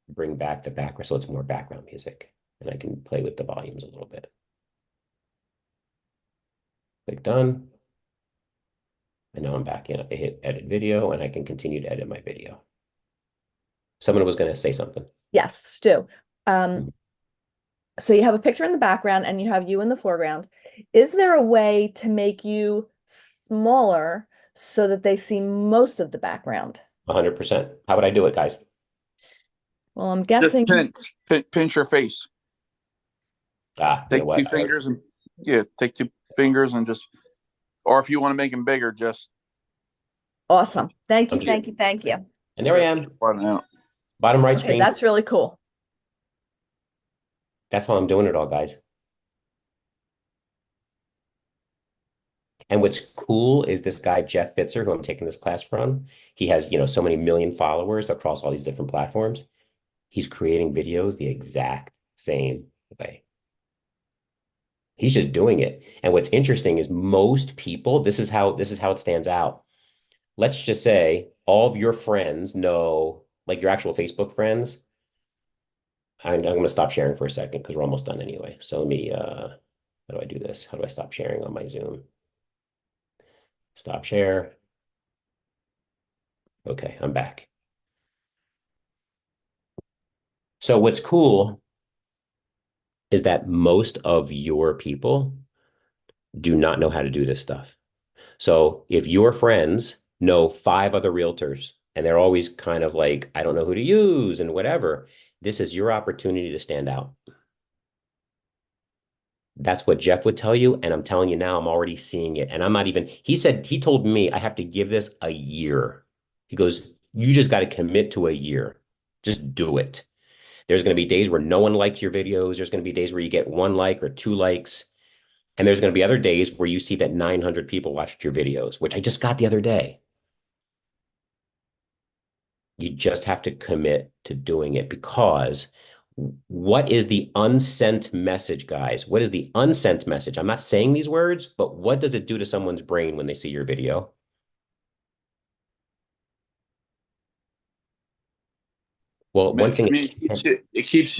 bring back the background, so it's more background music, and I can play with the volumes a little bit. Click done. And now I'm back in. I hit edit video and I can continue to edit my video. Someone was going to say something. yes, Stu. Mhm. So you have a picture in the background and you have you in the foreground. Is there a way to make you smaller so that they see most of the background? 100%. How would I do it, guys? Well, I'm Just guessing. pinch your face. You know Take what? two fingers and take two fingers and just, or if you want to make them bigger, just Awesome. Thank you, I'm thank you, thank you. And there I am. button out. Bottom right Okay, screen. that's really cool. That's how I'm doing it all, guys. And what's cool is this guy, Jeff Fitzer, who I'm taking this class from. He has, so many million followers across all these different platforms. He's creating videos the exact same way. He's just doing it. And what's interesting is most people, this is how it stands out. Let's just say all of your friends know, like your actual Facebook friends. I'm going to stop sharing for a second because we're almost done anyway. So let me, how do I do this? How do I stop sharing on my Zoom? Stop share. Okay, I'm back. So what's cool is that most of your people do not know how to do this stuff. So if your friends know 5 other realtors and they're always kind of like, I don't know who to use and whatever, this is your opportunity to stand out. That's what Jeff would tell you. And I'm telling you now, I'm already seeing it. And I'm not even, he told me I have to give this a year. He goes, you just got to commit to a year. Just do it. There's going to be days where no one likes your videos. There's going to be days where you get 1 like or 2 likes. And there's going to be other days where you see that 900 people watched your videos, which I just got the other day. You just have to commit to doing it because What is the unsent message, guys? What is the unsent message? I'm not saying these words, but what does it do to someone's brain when they see your video? Well, one thing. I mean, it keeps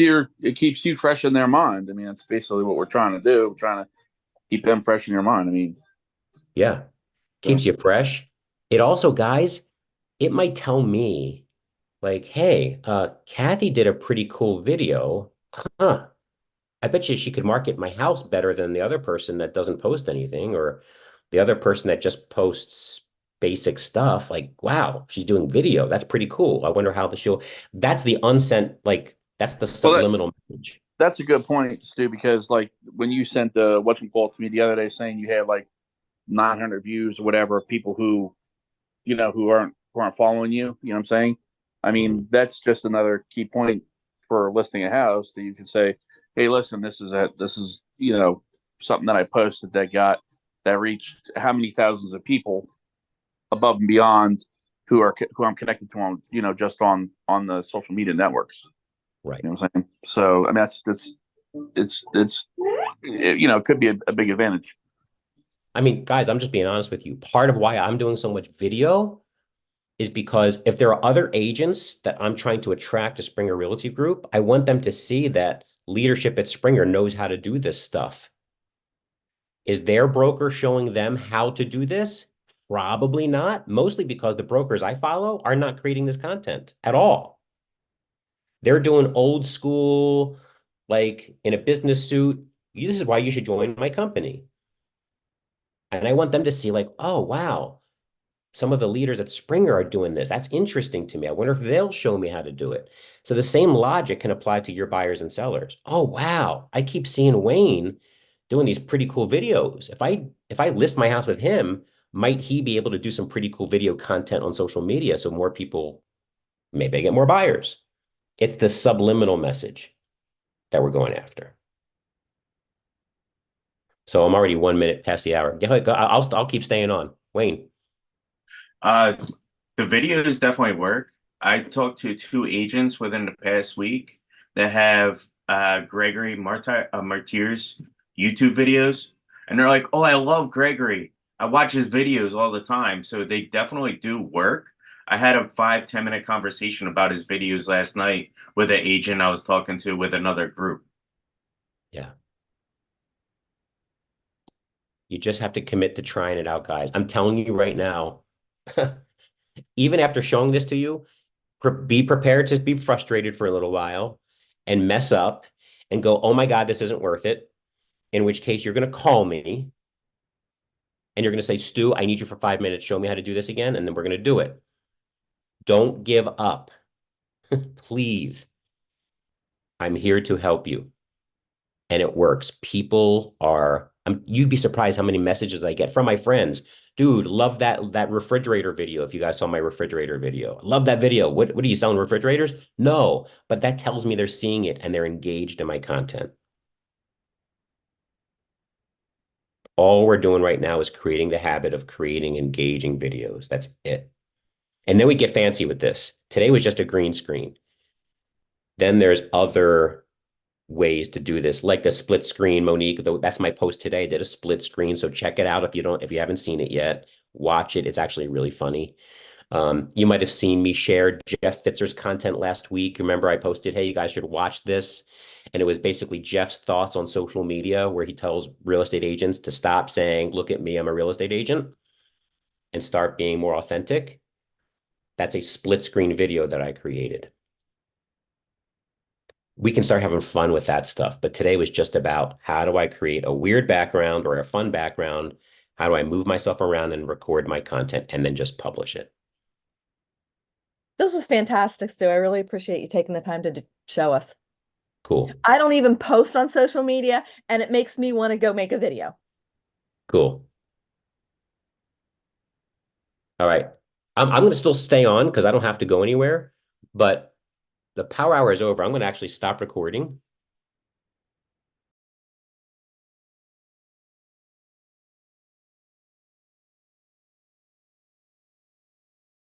you fresh in their mind. I mean, that's basically what we're trying to do. We're trying to keep them fresh in your mind. I mean, Yeah, keeps you fresh. It also, guys, it might tell me like, hey, Kathy did a pretty cool video. Huh. I bet you she could market my house better than the other person that doesn't post anything, or the other person that just posts basic stuff. Like, wow, she's doing video. That's pretty cool. I wonder how that's the unsent, like, that's the well, that's subliminal message. that's a good point, Stu. Because like when you sent the whatchamacallit to me the other day, saying you had like 900 views or whatever, people who who aren't following you. You know what I'm saying? I mean, that's just another key point for listing a house that you can say, hey, listen, this is something that I posted that reached how many thousands of people above and beyond who I'm connected to on just on the social media networks. Right. You know what I'm saying? So I mean, it could be a big advantage. I mean, guys, I'm just being honest with you. Part of why I'm doing so much video is because if there are other agents that I'm trying to attract to Springer Realty Group, I want them to see that leadership at Springer knows how to do this stuff. Is their broker showing them how to do this? Probably not, mostly because the brokers I follow are not creating this content at all. They're doing old school, like in a business suit. This is why you should join my company. And I want them to see like, oh, wow, some of the leaders at Springer are doing this. That's interesting to me. I wonder if they'll show me how to do it. So the same logic can apply to your buyers and sellers. Oh, wow, I keep seeing Wayne doing these pretty cool videos. If I list my house with him, might he be able to do some pretty cool video content on social media so more people, maybe I get more buyers? It's the subliminal message that we're going after. So I'm already 1 minute past the hour. Yeah, I'll keep staying on. Wayne. The videos definitely work. I talked to 2 agents within the past week that have Gregory Martier's YouTube videos, and they're like, "Oh, I love Gregory. I watch his videos all the time." So they definitely do work. I had a 5-10 minute conversation about his videos last night with an agent I was talking to with another group. Yeah. You just have to commit to trying it out, guys. I'm telling you right now, even after showing this to you, be prepared to be frustrated for a little while and mess up and go, oh my God, this isn't worth it. In which case you're going to call me and you're going to say, Stu, I need you for 5 minutes. Show me how to do this again. And then we're going to do it. Don't give up. Please. I'm here to help you. And it works. You'd be surprised how many messages I get from my friends. Dude, love that refrigerator video. If you guys saw my refrigerator video, love that video. What are you selling, refrigerators? No, but that tells me they're seeing it and they're engaged in my content. All we're doing right now is creating the habit of creating engaging videos. That's it. And then we get fancy with this. Today was just a green screen. Then there's other ways to do this, like the split screen. Monique, that's my post today. I did a split screen, so check it out if you haven't seen it yet. Watch it. It's actually really funny. You might have seen me share Jeff Fitzer's content last week. Remember, I posted, hey, you guys should watch this. And it was basically Jeff's thoughts on social media, where he tells real estate agents to stop saying, look at me, I'm a real estate agent, and start being more authentic. That's a split screen video that I created. We can start having fun with that stuff. But today was just about, how do I create a weird background or a fun background? How do I move myself around and record my content and then just publish it? This was fantastic, Stu. I really appreciate you taking the time to show us. Cool. I don't even post on social media, and it makes me want to go make a video. Cool. All right. I'm going to still stay on because I don't have to go anywhere, but the power hour is over. I'm going to actually stop recording